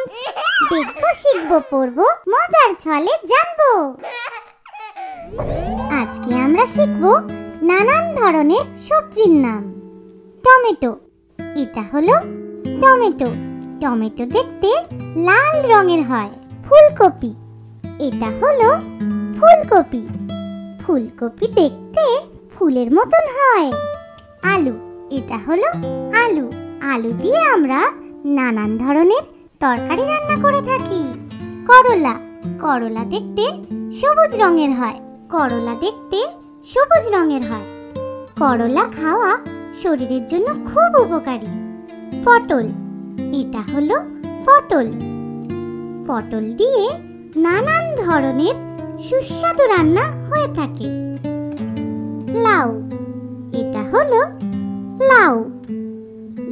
Announce. দেখবো, শিখবো, পড়বো, মজার ছলে জানবো। আজকে আমরা শিখবো নানান ধরনের সবজির নাম। টমেটো, এটা হলো টমেটো। টমেটো দেখতে লাল রঙের হয়। ফুলকপি, এটা হলো ফুলকপি। ফুলকপি দেখতে ফুলের মতন হয়। আলু, এটা হলো আলু। আলু দিয়ে আমরা নানান ধরনের তরকারি রান্না করে থাকি। করলা, করলা দেখতে সবুজ রঙের হয়। করলা দেখতে সবুজ রঙের হয়। করলা খাওয়া শরীরের জন্য খুব উপকারী। পটল, এটা হলো পটল। পটল দিয়ে নানান ধরনের সুস্বাদু রান্না হয়ে থাকে। লাউ, এটা হলো লাউ।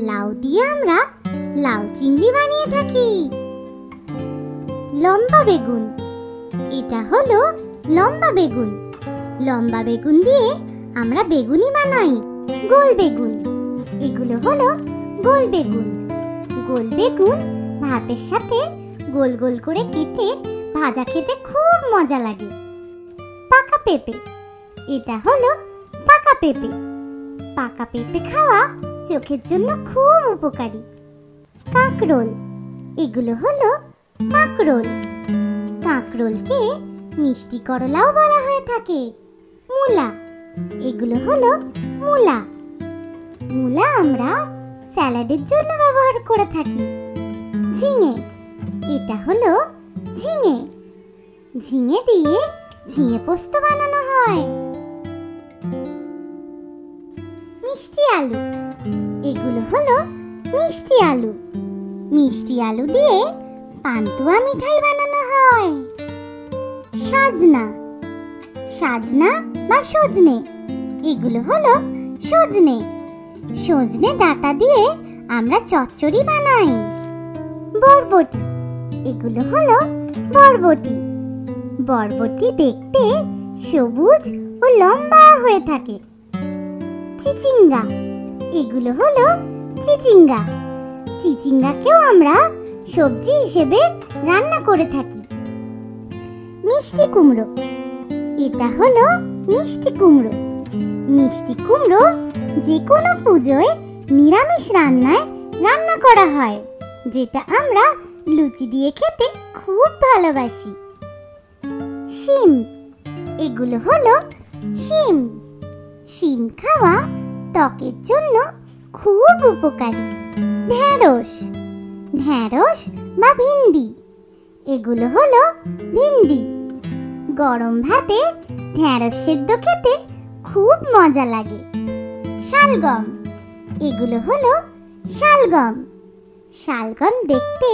লাউ দিয়ে আমরা লাউ চিংড়ি বানিয়ে থাকি। লম্বা বেগুন, এটা হলো লম্বা বেগুন। লম্বা বেগুন দিয়ে আমরা বেগুনি বানাই। গোল বেগুন, এগুলো হলো গোল বেগুন। গোল বেগুন ভাতের সাথে গোল গোল করে কেটে ভাজা খেতে খুব মজা লাগে। পাকা পেঁপে, এটা হলো পাকা পেঁপে। পাকা পেঁপে খাওয়া চোখের জন্য খুব উপকারী। কাঁকরোল, এগুলো হলো কাঁকরোল। কাঁকরোলকে মিষ্টি করলাও বলা হয়ে থাকে। মূলা, এগুলো হলো মূলা। মূলা আমরা স্যালাডের জন্য ব্যবহার করে থাকি। ঝিঙে, এটা হলো ঝিঙে। ঝিঙে দিয়ে ঝিঙে পোস্ত বানানো হয়। মিষ্টি আলু, এগুলো হলো মিষ্টি আলু। মিষ্টি আলু দিয়ে পান্তুয়া মিঠাই বানানো হয়। সাজনা, সাজনা বা সজনে, এগুলো হলো সজনে। সজনে ডাঁটা দিয়ে আমরা চচ্চড়ি বানাই। বরবটি, এগুলো হলো বরবটি। বরবটি দেখতে সবুজ ও লম্বা হয়ে থাকে। চিচিঙ্গা, এগুলো হলো চিচিঙ্গা। চিচিঙ্গাকেও আমরা সবজি হিসেবে রান্না করে থাকি। মিষ্টি কুমড়ো, এটা হলো মিষ্টি কুমড়ো। মিষ্টি কুমড়ো যে কোনো পুজোয় নিরামিষ রান্নায় রান্না করা হয়, যেটা আমরা লুচি দিয়ে খেতে খুব ভালোবাসি। শিম, এগুলো হলো শিম। শিম খাওয়া ত্বকের জন্য খুব উপকারী। ঢেঁড়স, ঢেঁড়স বা ভিন্ডি, এগুলো হলো ভিন্ডি। গরম ভাতে ঢেঁড়স সেদ্ধ খেতে খুব মজা লাগে। শালগম, এগুলো হলো শালগম। শালগম দেখতে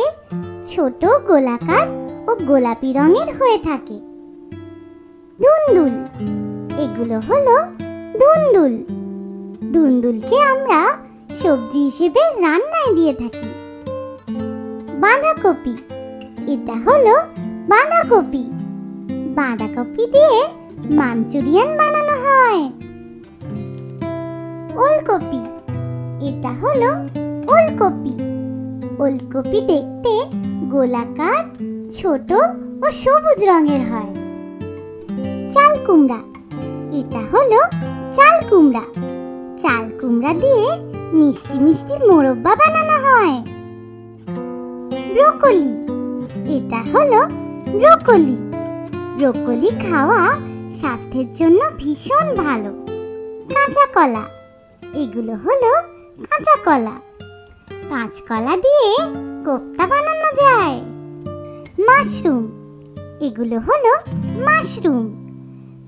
ছোট গোলাকার ও গোলাপি রঙের হয়ে থাকে। ধুন্দুল, এগুলো হলো ধুন্দুল। ধুন্দুলকে আমরা সবজি হিসেবে রান্নায় দিয়ে থাকি। বাঁধাকপি, এটা হলো বাঁধাকপি। বাঁধাকপি দিয়ে মাঞ্চুরিয়ান বানানো হয়। ওলকপি, এটা হলো ওলকপি। ওলকপি দেখতে গোলাকার, ছোট ও সবুজ রঙের হয়। চাল কুমড়া, এটা হলো চাল কুমড়া। চাল কুমড়া দিয়ে মিষ্টি মিষ্টি মোরব্বা বানানো হয়। ব্রোকলি, এটা হলো ব্রোকলি। ব্রোকলি খাওয়া স্বাস্থ্যের জন্য ভীষণ ভালো। কাঁচা কলা, এগুলো হলো কাঁচা কলা। কাঁচকলা দিয়ে কোফতা বানানো যায়। মাশরুম, এগুলো হলো মাশরুম।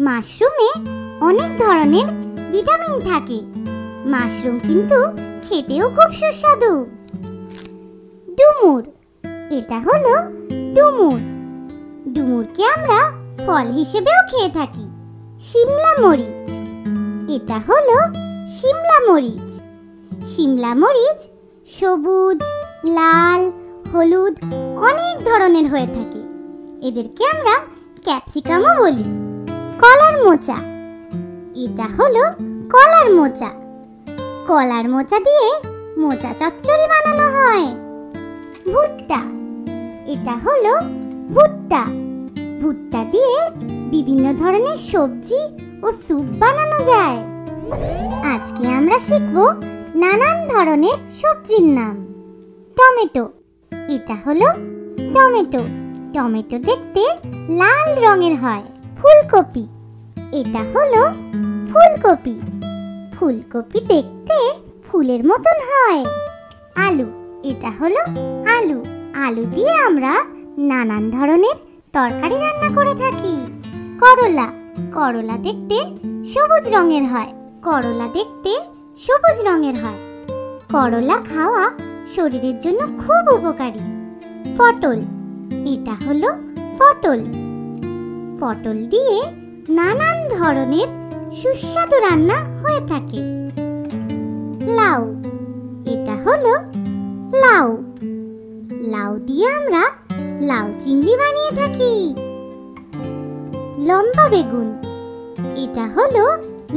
মাশরুমে অনেক ধরনের ভিটামিন থাকে। মাশরুম কিন্তু খেতেও খুব সুস্বাদু। ডুমুর, এটা হলো ডুমুর। ডুমুরকে আমরা ফল হিসেবেও খেয়ে থাকি। শিমলা মরিচ, এটা হলো শিমলা মরিচ। শিমলা মরিচ সবুজ, লাল, হলুদ অনেক ধরনের হয়ে থাকে। এদেরকে আমরা ক্যাপসিকামও বলি। কলার মোচা, এটা হলো কলার মোচা। কলার মোচা দিয়ে মোচা চচ্চড়ি বানানো হয়। ভুট্টা, এটা হলো ভুট্টা। ভুট্টা দিয়ে বিভিন্ন ধরনের সবজি ও স্যুপ বানানো যায়। আজকে আমরা শিখব নানান ধরনের সবজির নাম। টমেটো, এটা হলো টমেটো। টমেটো দেখতে লাল রঙের হয়। ফুলকপি, এটা হলো ফুলকপি। ফুলকপি দেখতে ফুলের মতন হয়। আলু, এটা হলো আলু। আলু দিয়ে আমরা নানান ধরনের তরকারি রান্না করে থাকি। করলা, করলা দেখতে সবুজ রঙের হয়। করলা দেখতে সবুজ রঙের হয়। করলা খাওয়া শরীরের জন্য খুব উপকারী। পটল, এটা হলো পটল। পটল দিয়ে নানান ধরনের সুস্বাদু রান্না হয়ে থাকে। লাউ, এটা হলো লাউ। লাউ দিয়ে আমরা লাউ চিংড়ি বানিয়ে থাকি। লম্বা বেগুন, এটা হলো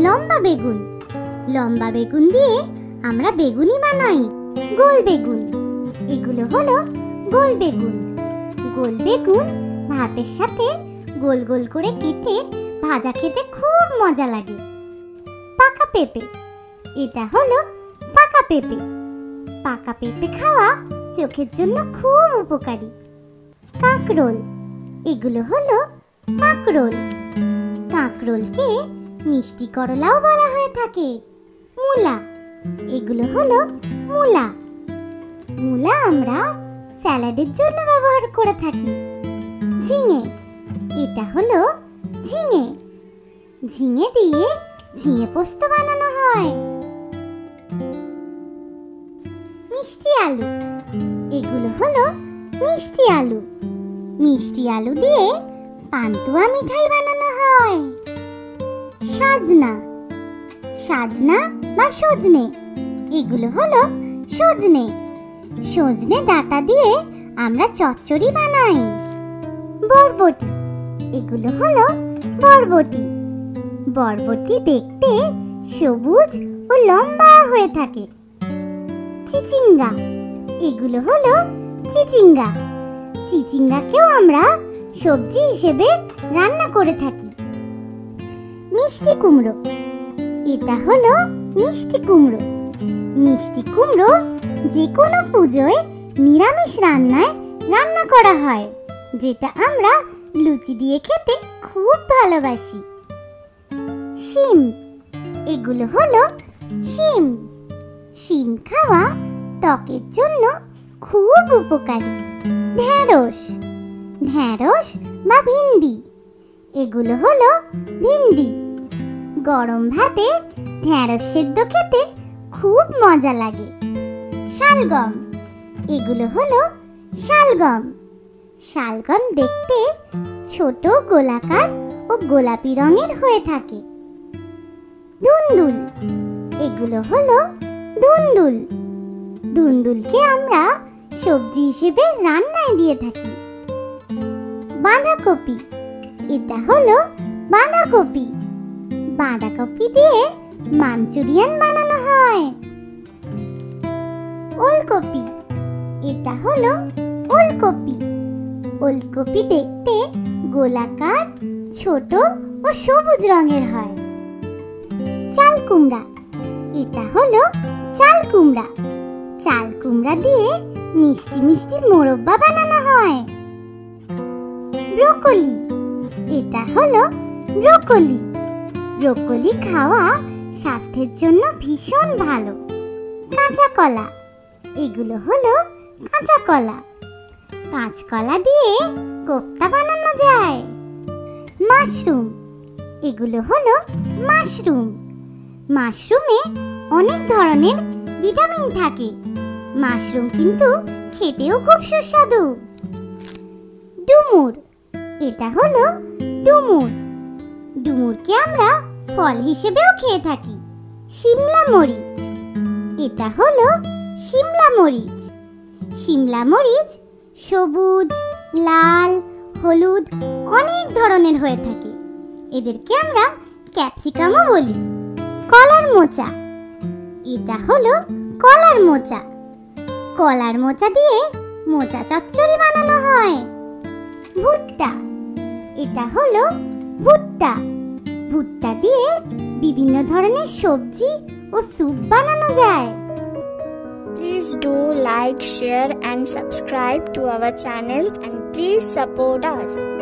লম্বা বেগুন। লম্বা বেগুন দিয়ে আমরা বেগুনি বানাই। গোল বেগুন, এগুলো হলো গোল বেগুন। গোল বেগুন ভাতের সাথে গোল গোল করে কেটে ভাজা খেতে খুব মজা লাগে। পাকা পেঁপে, এটা হলো পাকা পেঁপে। পাকা পেঁপে খাওয়া চোখের জন্য খুব উপকারী। কাঁকরোল, এগুলো হলো কাঁকরোল। কাঁকরোলকে মিষ্টি করলাও বলা হয়ে থাকে। মূলা, এগুলো হলো মূলা। মূলা আমরা স্যালাডের জন্য ব্যবহার করে থাকি। ঝিঙে, এটা হলো ঝিঙে। ঝিঙে দিয়ে ঝিঙে পোস্ত বানানো হয়। মিষ্টি আলু, এগুলো হলো মিষ্টি আলু। মিষ্টি আলু দিয়ে পান্তুয়া মিঠাই বানানো হয়। সাজনা, সাজনা বা সজনে, এগুলো হলো সজনে। সজনে ডাঁটা দিয়ে আমরা চচ্চড়ি বানাই। বরবটি, এগুলো হলো বরবটি। বরবটি দেখতে সবুজ ও লম্বা হয়ে থাকে। চিচিঙ্গা, এগুলো হলো চিচিঙ্গা। চিচিঙ্গাকেও আমরা সবজি হিসেবে রান্না করে থাকি। মিষ্টি কুমড়ো, এটা হলো মিষ্টি কুমড়ো। মিষ্টি কুমড়ো যে কোনো পুজোয় নিরামিষ রান্নায় রান্না করা হয়, যেটা আমরা লুচি দিয়ে খেতে খুব ভালোবাসি। শিম, এগুলো হলো শিম। শিম খাওয়া ত্বকের জন্য খুব উপকারী। ঢেঁড়স, ঢেঁড়স বা ভিন্ডি, এগুলো হলো ভিন্ডি। গরম ভাতে ঢেঁড়স সেদ্ধ খেতে খুব মজা লাগে। শালগম, এগুলো হলো শালগম। শালগম দেখতে ছোট গোলাকার ও গোলাপি রঙের হয়ে থাকে। ধুন্দুল, এগুলো হলো ধুন্দুল। ধুন্দুলকে আমরা সবজি হিসেবে রান্নায় দিয়ে থাকি। বাঁধাকপি, এটা হলো বাঁধাকপি। বাঁধাকপি দিয়ে মাঞ্চুরিয়ান বানানো হয়। ওলকপি, এটা হলো ওলকপি। ওলকপি দেখতে গোলাকার, ছোট ও সবুজ রঙের হয়। চাল কুমড়া, এটা হলো চাল কুমড়া। চাল কুমড়া দিয়ে মিষ্টি মিষ্টি মোরব্বা বানানো হয়। ব্রোকলি, এটা হলো ব্রোকলি। ব্রোকলি খাওয়া স্বাস্থ্যের জন্য ভীষণ ভালো। কাঁচা কলা, এগুলো হলো কাঁচা কলা। কাঁচকলা দিয়ে কোফতা বানানো যায়। মাশরুম, এগুলো হলো মাশরুম। মাশরুমে অনেক ধরনের ভিটামিন থাকে। মাশরুম কিন্তু খেতেও খুব সুস্বাদু। ডুমুর, এটা হলো ডুমুর। ডুমুরকে আমরা ফল হিসেবেও খেয়ে থাকি। শিমলা মরিচ, এটা হলো শিমলা মরিচ। শিমলা মরিচ সবুজ, লাল, হলুদ অনেক ধরনের হয়ে থাকে। এদেরকে আমরা ক্যাপসিকামও বলি। কলার মোচা, এটা হলো কলার মোচা। কলার মোচা দিয়ে মোচা চচ্চড়ি বানানো হয়। ভুট্টা, এটা হলো ভুট্টা। ভুট্টা দিয়ে বিভিন্ন ধরনের সবজি ও স্যুপ বানানো যায়। Please do like, share and subscribe to our channel and please support us.